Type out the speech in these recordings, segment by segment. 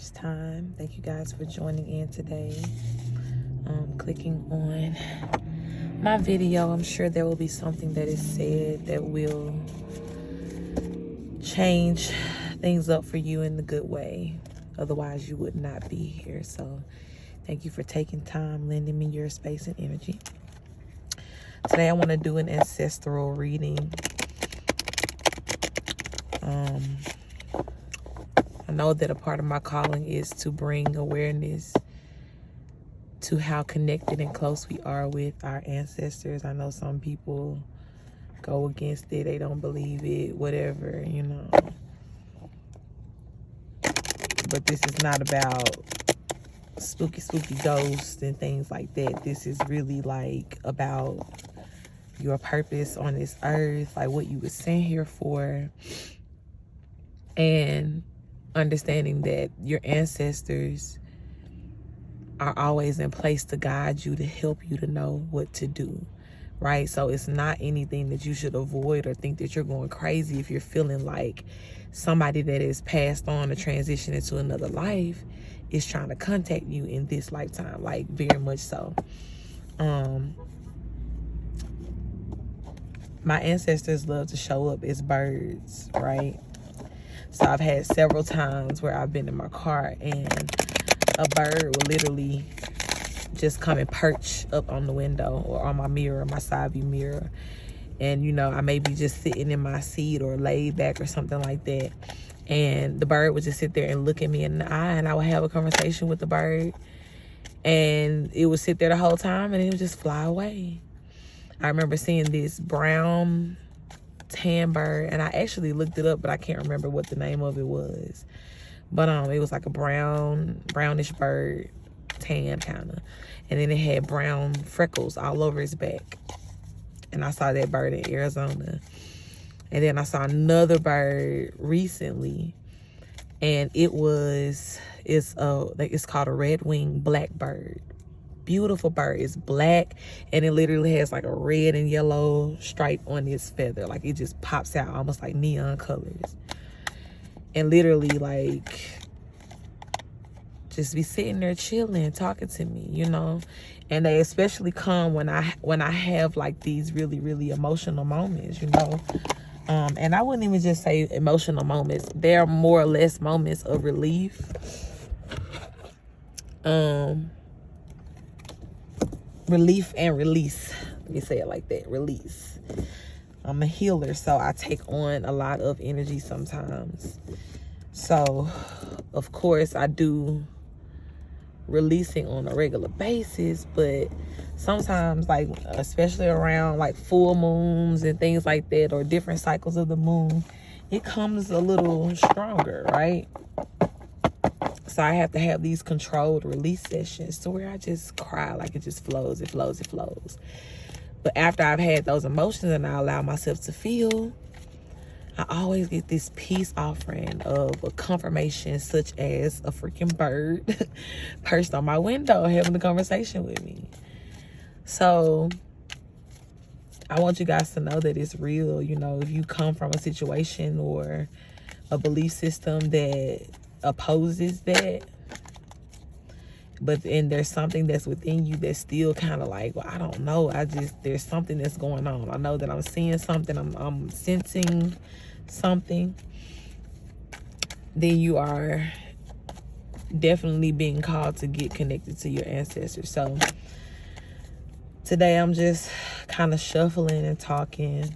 this time. Thank you guys for joining in today. Clicking on my video. I'm sure there will be something that is said that will change things up for you in the good way. Otherwise, you would not be here. So thank you for taking time, lending me your space and energy. Today, I want to do an ancestral reading. I know that a part of my calling is to bring awareness to how connected and close we are with our ancestors. I know some people go against it. They don't believe it, whatever, you know. But this is not about spooky ghosts and things like that. This is really like about your purpose on this earth, like what you were sent here for, and understanding that your ancestors are always in place to guide you, to help you to know what to do, right? So it's not anything that you should avoid or think that you're going crazy if you're feeling like somebody that is passed on or transitioned into another life is trying to contact you in this lifetime, like very much so. My ancestors love to show up as birds, right? So I've had several times where I've been in my car and a bird will literally just come and perch up on the window or on my mirror, my side view mirror. And, you know, I may be just sitting in my seat or laid back or something like that. And the bird would just sit there and look at me in the eye, and I would have a conversation with the bird. And it would sit there the whole time, and it would just fly away. I remember seeing this brown tan bird, and I actually looked it up, but I can't remember what the name of it was. But it was like a brownish bird, tan kind of. And then it had brown freckles all over its back. And I saw that bird in Arizona. And then I saw another bird recently, and it's called a red-winged blackbird. Beautiful bird. It's black, and it literally has like a red and yellow stripe on its feather. Like it just pops out almost like neon colors. And literally like just be sitting there chilling, talking to me, you know. And they especially come when I have like these really, really emotional moments, you know. And I wouldn't even just say emotional moments. They're more or less moments of relief. Relief and release. Let me say it like that. Release. I'm a healer, so I take on a lot of energy sometimes. So, of course, I do releasing on a regular basis, but sometimes, like, especially around like full moons and things like that, or different cycles of the moon, it comes a little stronger, right? So I have to have these controlled release sessions to where I just cry, like it just flows, it flows. But after I've had those emotions and I allow myself to feel, I always get this peace offering of a confirmation, such as a freaking bird perched on my window having a conversation with me. So I want you guys to know that it's real. You know, if you come from a situation or a belief system that opposes that, but then there's something that's within you that's still kind of like, well, I don't know, there's something that's going on. I know that I'm seeing something, I'm sensing something. Then you are definitely being called to get connected to your ancestors. So today I'm just kind of shuffling and talking.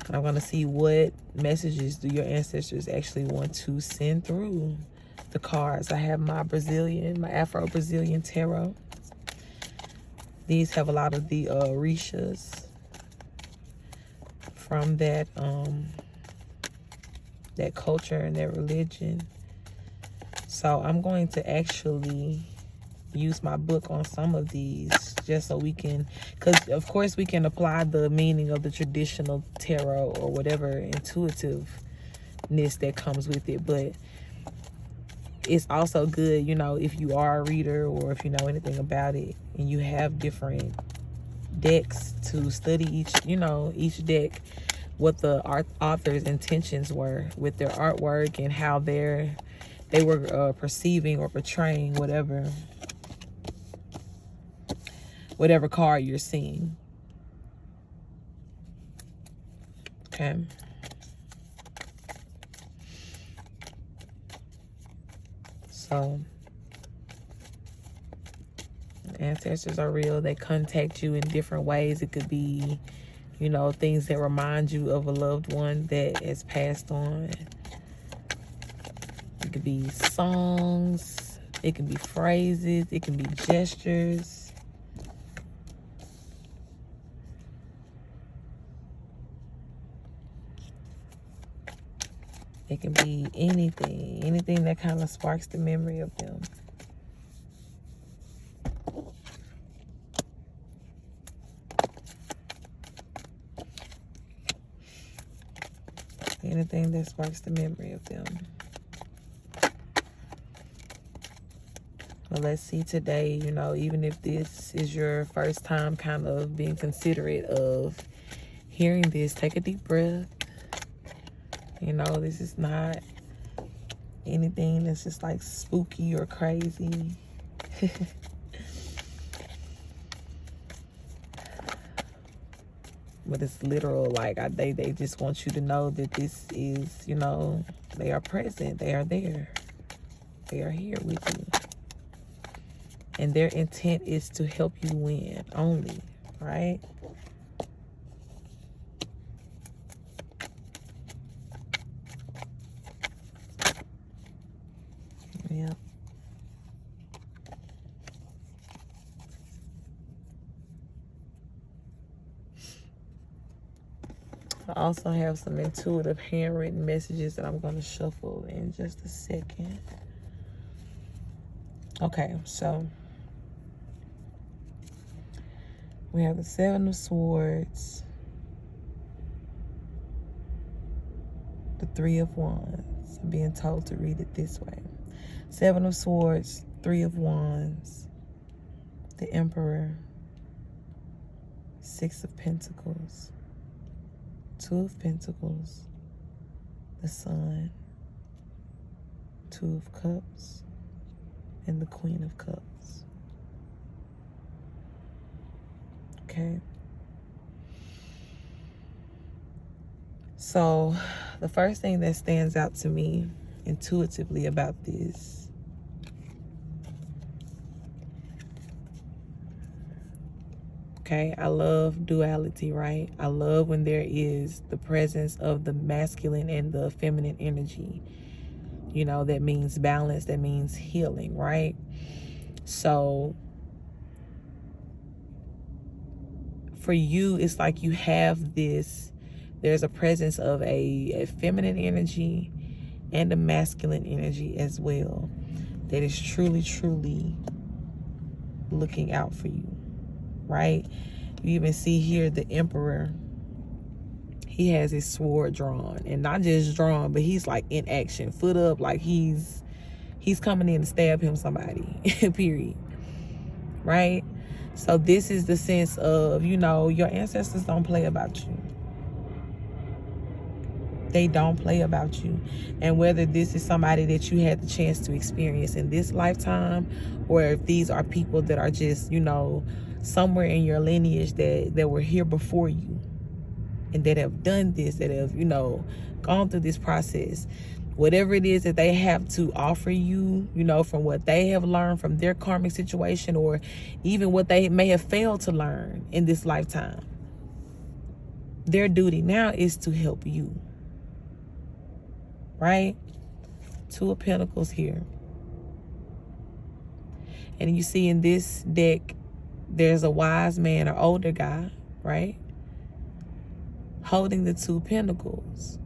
I'm going to see what messages do your ancestors actually want to send through the cards. I have my Afro-Brazilian tarot. These have a lot of the Orishas from that culture and that religion. So I'm going to actually use my book on some of these, just so we can, because of course we can apply the meaning of the traditional tarot or whatever intuitiveness that comes with it, but it's also good, you know, if you are a reader or if you know anything about it and you have different decks to study each deck, what the author's intentions were with their artwork and how their they were perceiving or portraying whatever card you're seeing. Okay. So ancestors are real. They contact you in different ways. It could be, you know, things that remind you of a loved one that has passed on. It could be songs. It can be phrases. It can be gestures. It can be anything that kind of sparks the memory of them. Anything that sparks the memory of them. Well, let's see today, you know, even if this is your first time kind of being considerate of hearing this, take a deep breath. You know, this is not anything that's just like spooky or crazy. But it's literal, like they just want you to know that this is, you know, they are present, they are there, they are here with you. And their intent is to help you win only, right? Yeah. I also have some intuitive handwritten messages that I'm going to shuffle in just a second. Okay, so we have the Seven of Swords, the Three of Wands. I'm being told to read it this way. Seven of Swords, Three of Wands, the Emperor, Six of Pentacles, Two of Pentacles, the Sun, Two of Cups, and the Queen of Cups. Okay. So the first thing that stands out to me intuitively about this okay, I love duality, right? I love when there is the presence of the masculine and the feminine energy. You know, that means balance, that means healing, right? So for you, it's like you have this, there's a presence of a feminine energy and a masculine energy as well that is truly looking out for you, right? You even see here the Emperor. He has his sword drawn, and not just drawn, but he's like in action, foot up, like he's coming in to stab him somebody, period, right? So this is the sense of, you know, your ancestors don't play about you. They don't play about you. And whether this is somebody that you had the chance to experience in this lifetime, or if these are people that are just, you know, somewhere in your lineage that were here before you and that have done this, that have, you know, gone through this process, whatever it is that they have to offer you, you know, from what they have learned from their karmic situation, or even what they may have failed to learn in this lifetime, their duty now is to help you, right? Two of Pentacles here. And you see in this deck, there's a wise man or older guy, right? Holding the Two Pentacles.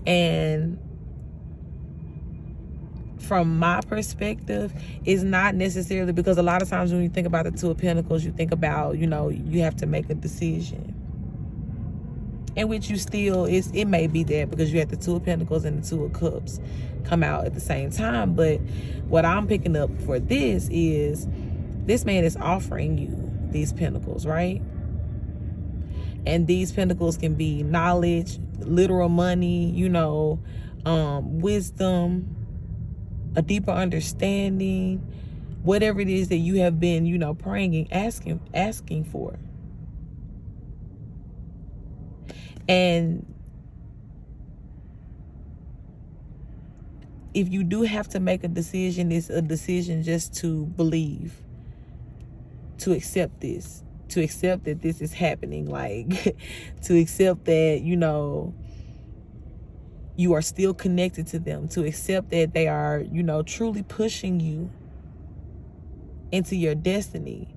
And from my perspective, it's not necessarily, because a lot of times when you think about the Two of Pentacles, you think about, you know, you have to make a decision. In which you still, it may be there because you had the Two of Pentacles and the Two of Cups come out at the same time. But what I'm picking up for this is, this man is offering you these pentacles, right? And these pentacles can be knowledge, literal money, you know, wisdom, a deeper understanding, whatever it is that you have been, praying and asking for. And if you do have to make a decision, it's a decision just to believe, to accept this, to accept that this is happening, like to accept that, you are still connected to them, to accept that they are, truly pushing you into your destiny.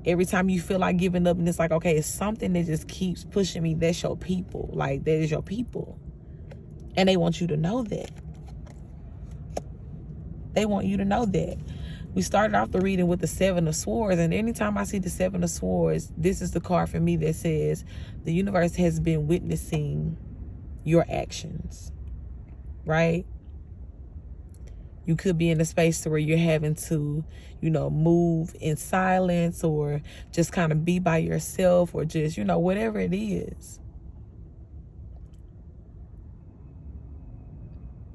Every time you feel like giving up and it's like, okay, it's something that just keeps pushing me, that's your people. Like, that is your people. And they want you to know that. They want you to know that. We started off the reading with the Seven of Swords, and anytime I see the Seven of Swords, this is the card for me that says the universe has been witnessing your actions, right? You could be in a space to where you're having to, move in silence, or just kind of be by yourself, or just, whatever it is.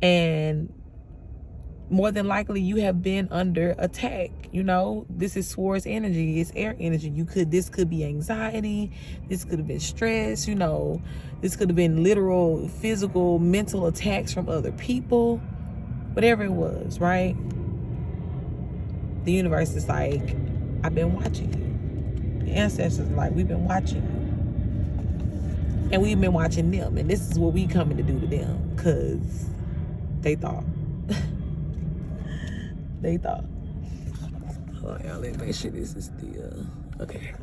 And more than likely you have been under attack. This is Swords energy, it's air energy. This could be anxiety, this could have been stress, this could have been literal, physical, mental attacks from other people, whatever it was, right? The universe is like, I've been watching you. The ancestors are like, we've been watching you. And we've been watching them. And this is what we coming to do to them. Because they thought. They thought. Hold on, y'all. Let me make sure this is the... okay.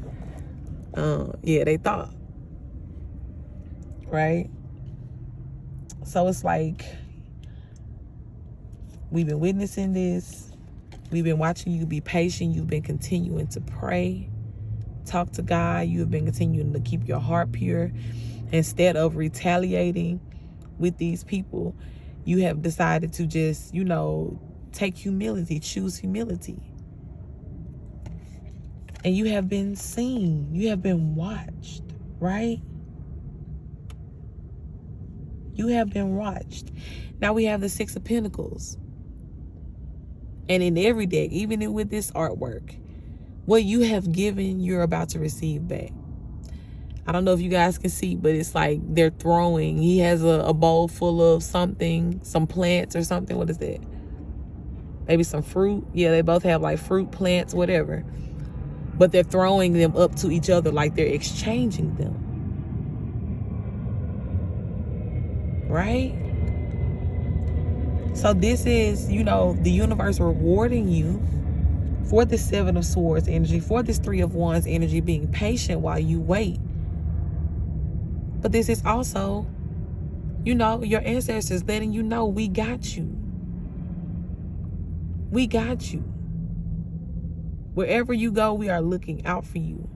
Yeah, they thought. Right? So it's like, we've been witnessing this. We've been watching you be patient. You've been continuing to pray, talk to God. You have been continuing to keep your heart pure. Instead of retaliating with these people, you have decided to just, take humility, choose humility. And you have been seen. You have been watched, right? You have been watched. Now we have the Six of Pentacles. And in every deck, even with this artwork, what you have given, you're about to receive back. I don't know if you guys can see, but it's like they're throwing. He has a bowl full of something, some plants or something. What is that? Maybe some fruit. Yeah, they both have like fruit, plants, whatever. But they're throwing them up to each other like they're exchanging them. Right? So this is, the universe rewarding you for this Seven of Swords energy, for this Three of Wands energy, being patient while you wait. But this is also, your ancestors letting you know, we got you. We got you. Wherever you go, we are looking out for you.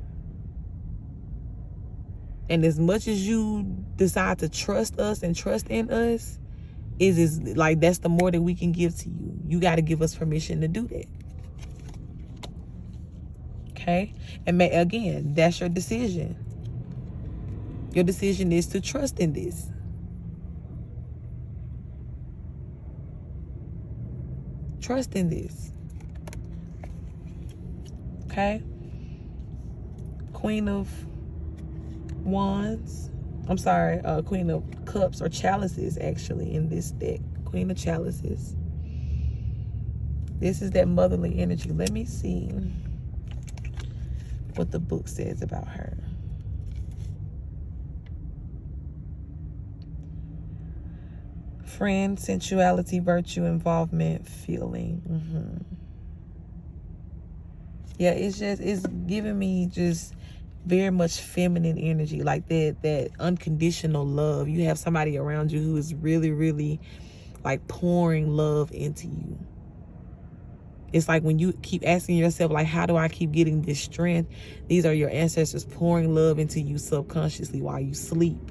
And as much as you decide to trust us and trust in us, is like, that's the more that we can give to you. You got to give us permission to do that. Okay? And again, that's your decision. Your decision is to trust in this. Trust in this. Okay? Queen of Wands. I'm sorry, Queen of Cups, or Chalices, actually, in this deck. Queen of Chalices. This is that motherly energy. Let me see what the book says about her. Friend, sensuality, virtue, involvement, feeling. Yeah, it's giving me just very much feminine energy, like that unconditional love. You have somebody around you who is really, really like pouring love into you. It's like when you keep asking yourself, like, how do I keep getting this strength? These are your ancestors pouring love into you subconsciously while you sleep.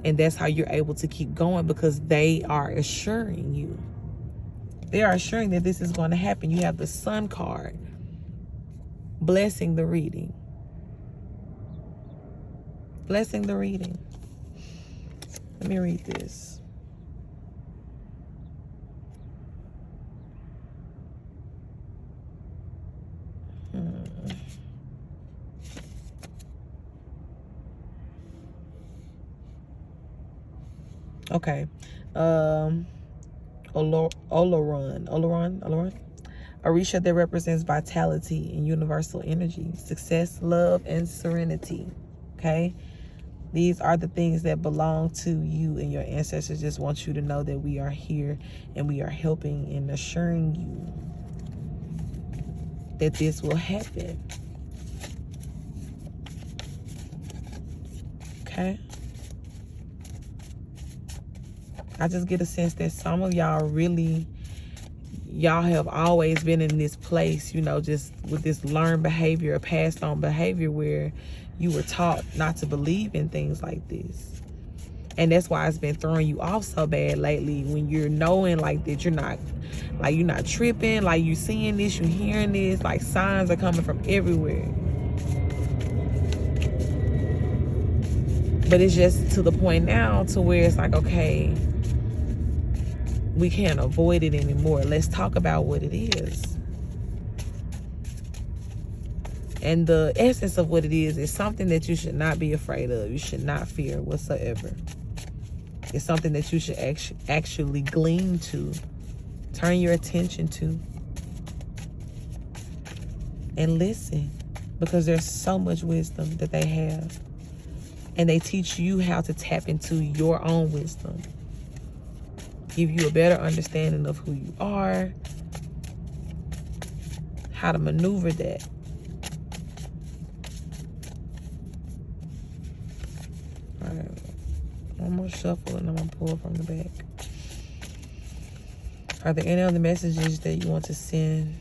And that's how you're able to keep going, because they are assuring you. They are assuring that this is going to happen. You have the Sun card blessing the reading. Blessing the reading. Let me read this. Okay. Oleron. Orisha that represents vitality and universal energy, success, love, and serenity. Okay? These are the things that belong to you, and your ancestors just want you to know that we are here and we are helping and assuring you that this will happen. Okay? I just get a sense that some of y'all have always been in this place, just with this learned behavior or passed on behavior where you were taught not to believe in things like this. And that's why it's been throwing you off so bad lately, when you're knowing like that you're not tripping, like you're seeing this, you're hearing this, like signs are coming from everywhere. But it's just to the point now to where it's like, okay, we can't avoid it anymore. Let's talk about what it is. And the essence of what it is something that you should not be afraid of. You should not fear whatsoever. It's something that you should actually glean to, turn your attention to, and listen, because there's so much wisdom that they have. And they teach you how to tap into your own wisdom. Give you a better understanding of who you are, how to maneuver that. All right, one more shuffle and I'm gonna pull from the back. Are there any other messages that you want to send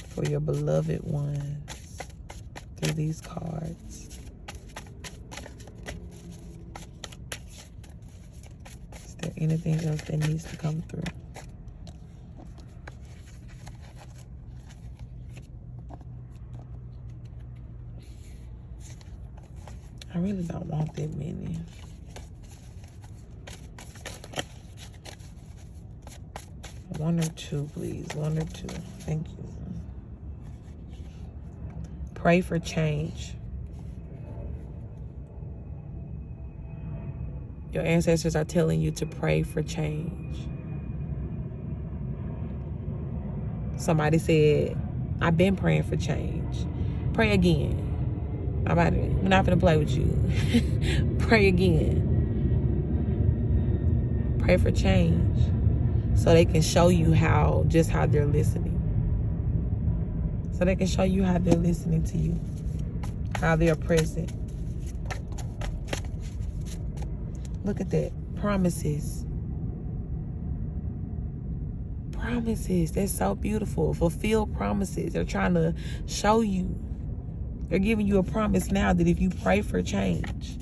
for your beloved ones through these cards? Anything else that needs to come through? I really don't want that many. One or two, please. One or two. Thank you. Pray for change. Your ancestors are telling you to pray for change. Somebody said, I've been praying for change. Pray again. We're not gonna play with you. Pray again. Pray for change, so they can show you how they're listening. So they can show you how they're listening to you, how they're present. Look at that. Promises. Promises. That's so beautiful. Fulfill promises. They're trying to show you. They're giving you a promise now that if you pray for change,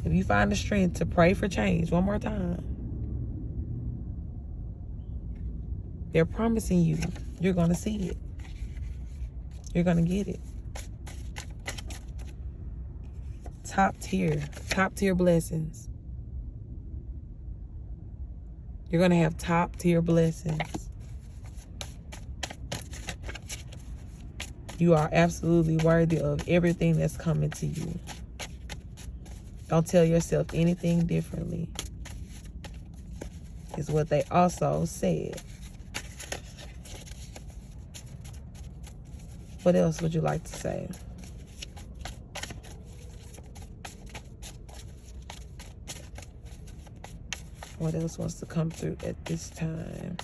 if you find the strength to pray for change one more time, they're promising you you're going to see it. You're going to get it. Top tier blessings. You're going to have top tier blessings. You are absolutely worthy of everything that's coming to you. Don't tell yourself anything differently, is what they also said. What else would you like to say? What else wants to come through at this time?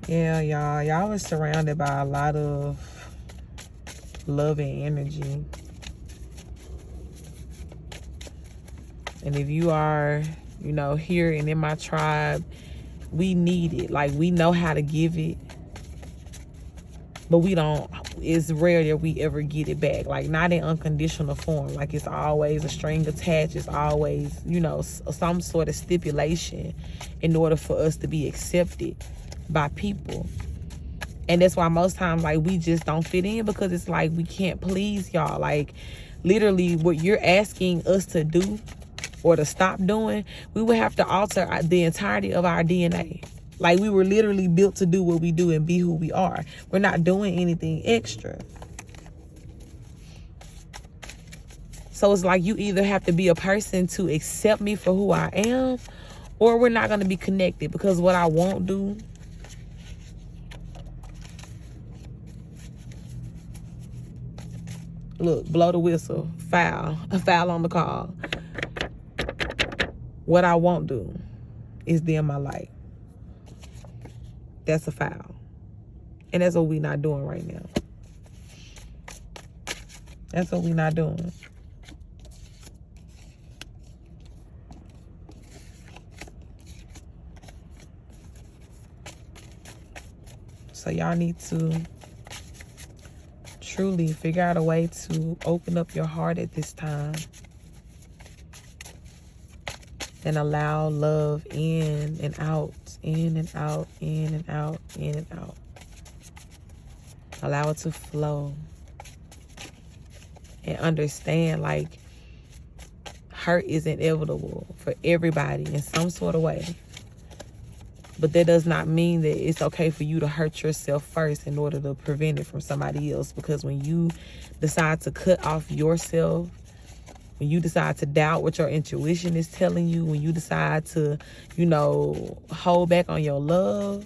Yeah, y'all are surrounded by a lot of love and energy. And if you are, here and in my tribe, we need it. Like, we know how to give it. But it's rare that we ever get it back. Like, not in unconditional form. Like, it's always a string attached. It's always, some sort of stipulation in order for us to be accepted by people. And that's why most times, like, we just don't fit in, because it's like we can't please y'all. Like, literally, what you're asking us to do or to stop doing, we would have to alter the entirety of our DNA. Like, we were literally built to do what we do and be who we are. We're not doing anything extra. So it's like you either have to be a person to accept me for who I am, or we're not going to be connected. Because what I won't do, look, blow the whistle, foul on the call. What I won't do is dim my light. That's a foul. And that's what we're not doing right now. That's what we're not doing. So y'all need to truly figure out a way to open up your heart at this time and allow love in and out, in and out, in and out, in and out. Allow it to flow. And understand, like, hurt is inevitable for everybody in some sort of way. But that does not mean that it's okay for you to hurt yourself first in order to prevent it from somebody else. Because when you decide to cut off yourself, when you decide to doubt what your intuition is telling you, when you decide to, hold back on your love,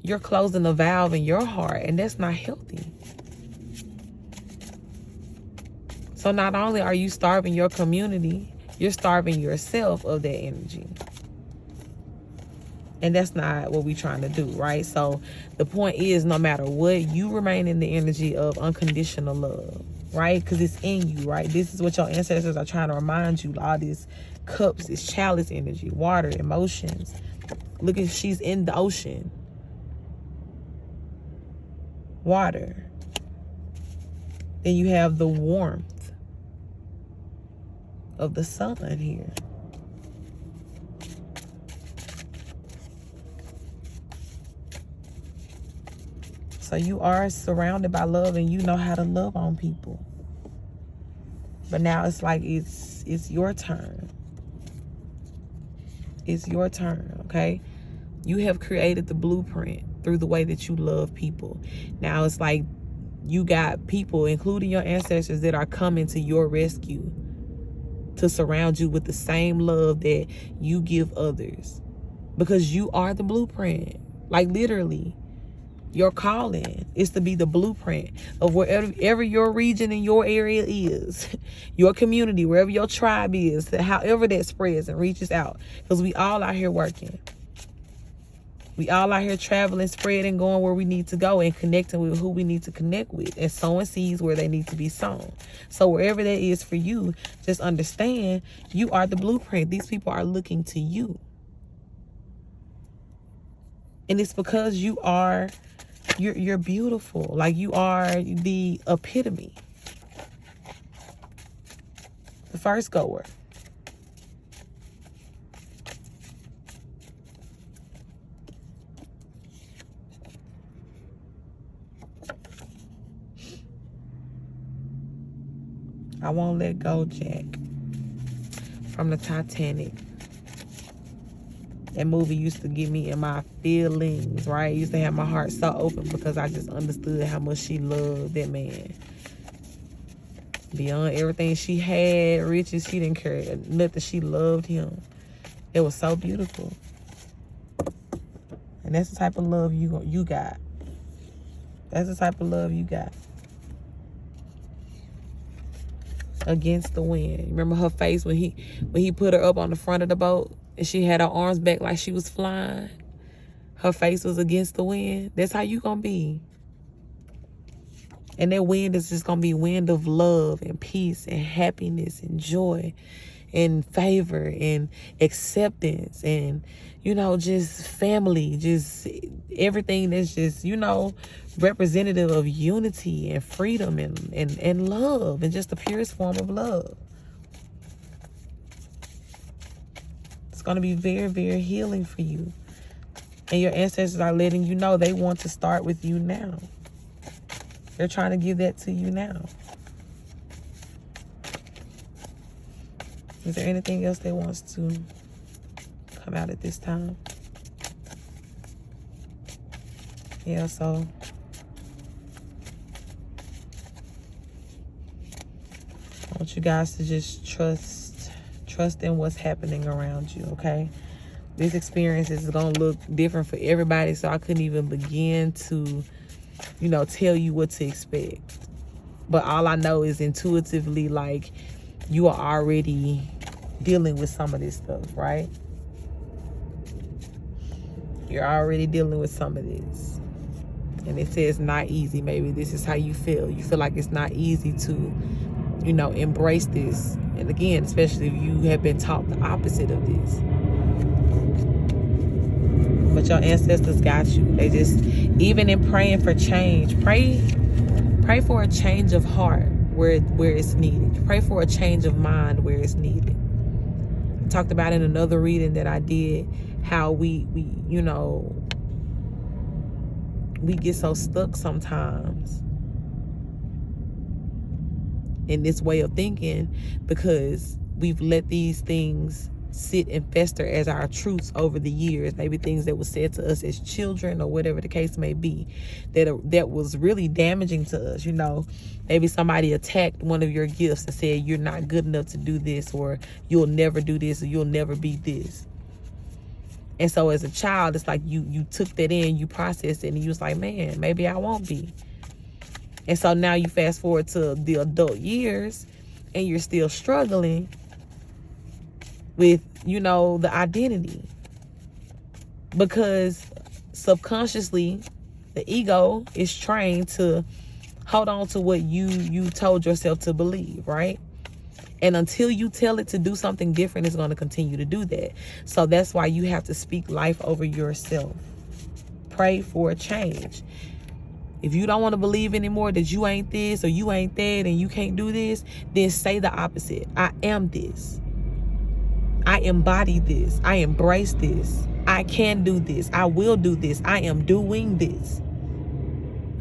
you're closing a valve in your heart, and that's not healthy. So not only are you starving your community, you're starving yourself of that energy. And that's not what we're trying to do, right? So the point is, no matter what, you remain in the energy of unconditional love, right? Because it's in you, right? This is what your ancestors are trying to remind you. All these cups, this chalice energy, water, emotions. Look at, she's in the ocean. Water. Then you have the warmth of the sun here. So you are surrounded by love, and you know how to love on people. But now it's like it's your turn. It's your turn, okay? You have created the blueprint through the way that you love people. Now it's like you got people, including your ancestors, that are coming to your rescue to surround you with the same love that you give others. Because you are the blueprint. Like, literally. Your calling is to be the blueprint of wherever your region and your area is, your community, wherever your tribe is, however that spreads and reaches out. Because we all out here working. We all out here traveling, spreading, going where we need to go, and connecting with who we need to connect with, and sowing seeds where they need to be sown. So wherever that is for you, just understand you are the blueprint. These people are looking to you. And it's because you're beautiful. Like, you are the epitome. The first goer. I won't let go, Jack. From the Titanic. That movie used to get me in my feelings, right? It used to have my heart so open because I just understood how much she loved that man. Beyond everything she had, riches, she didn't care nothing. She loved him. It was so beautiful. And that's the type of love you got. That's the type of love you got. Against the wind. Remember her face when he put her up on the front of the boat and she had her arms back like she was flying? Her face was against the wind. That's how you gonna be. And that wind is just gonna be wind of love and peace and happiness and joy and favor and acceptance and, you know, just family, just everything that's just, you know, representative of unity and freedom and love, and just the purest form of love. It's going to be very, very healing for you. And your ancestors are letting you know they want to start with you now. They're trying to give that to you now. Is there anything else that wants to come out at this time? Yeah, so I want you guys to just trust in what's happening around you, okay? This experience is going to look different for everybody, so I couldn't even begin to, you know, tell you what to expect. But all I know is intuitively, like, you are already dealing with some of this stuff, right? You're already dealing with some of this. And it says not easy. Maybe this is how you feel. You feel like it's not easy to, you know, embrace this. And again, especially if you have been taught the opposite of this. But your ancestors got you. They just, even in praying for change, pray for a change of heart where it's needed. Pray for a change of mind where it's needed. I talked about in another reading that I did how we you know, we get so stuck sometimes in this way of thinking because we've let these things sit and fester as our truths over the years. Maybe things that were said to us as children or whatever the case may be that was really damaging to us. You know, maybe somebody attacked one of your gifts and said you're not good enough to do this, or you'll never do this, or you'll never be this. And so as a child, it's like you took that in, you processed it, and you was like, man, maybe I won't be. And so now you fast forward to the adult years and you're still struggling with, you know, the identity. Because subconsciously, the ego is trained to hold on to what you told yourself to believe, right? And until you tell it to do something different, it's going to continue to do that. So that's why you have to speak life over yourself. Pray for a change. If you don't want to believe anymore that you ain't this or you ain't that and you can't do this, then say the opposite. I am this. I embody this. I embrace this. I can do this. I will do this. I am doing this.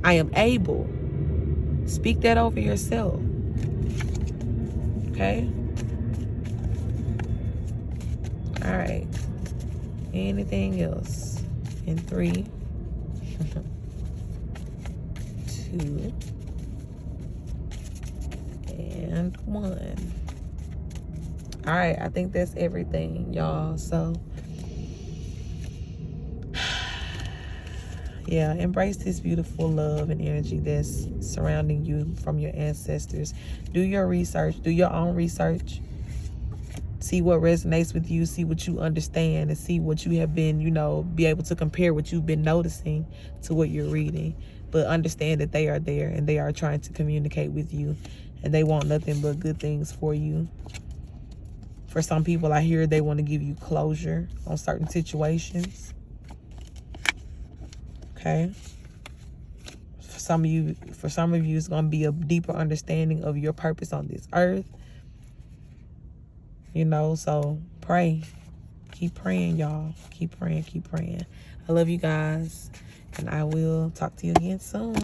I am able. Speak that over yourself. Okay? All right. Anything else? In 3, 2, and 1. All right, I think that's everything, y'all. So, yeah, embrace this beautiful love and energy that's surrounding you from your ancestors. Do your research. Do your own research. See what resonates with you. See what you understand, and see what you have been, you know, be able to compare what you've been noticing to what you're reading. But understand that they are there and they are trying to communicate with you, and they want nothing but good things for you. For some people, I hear they want to give you closure on certain situations. Okay? For some of you, it's going to be a deeper understanding of your purpose on this earth. You know, so pray. Keep praying, y'all. Keep praying, keep praying. I love you guys, and I will talk to you again soon.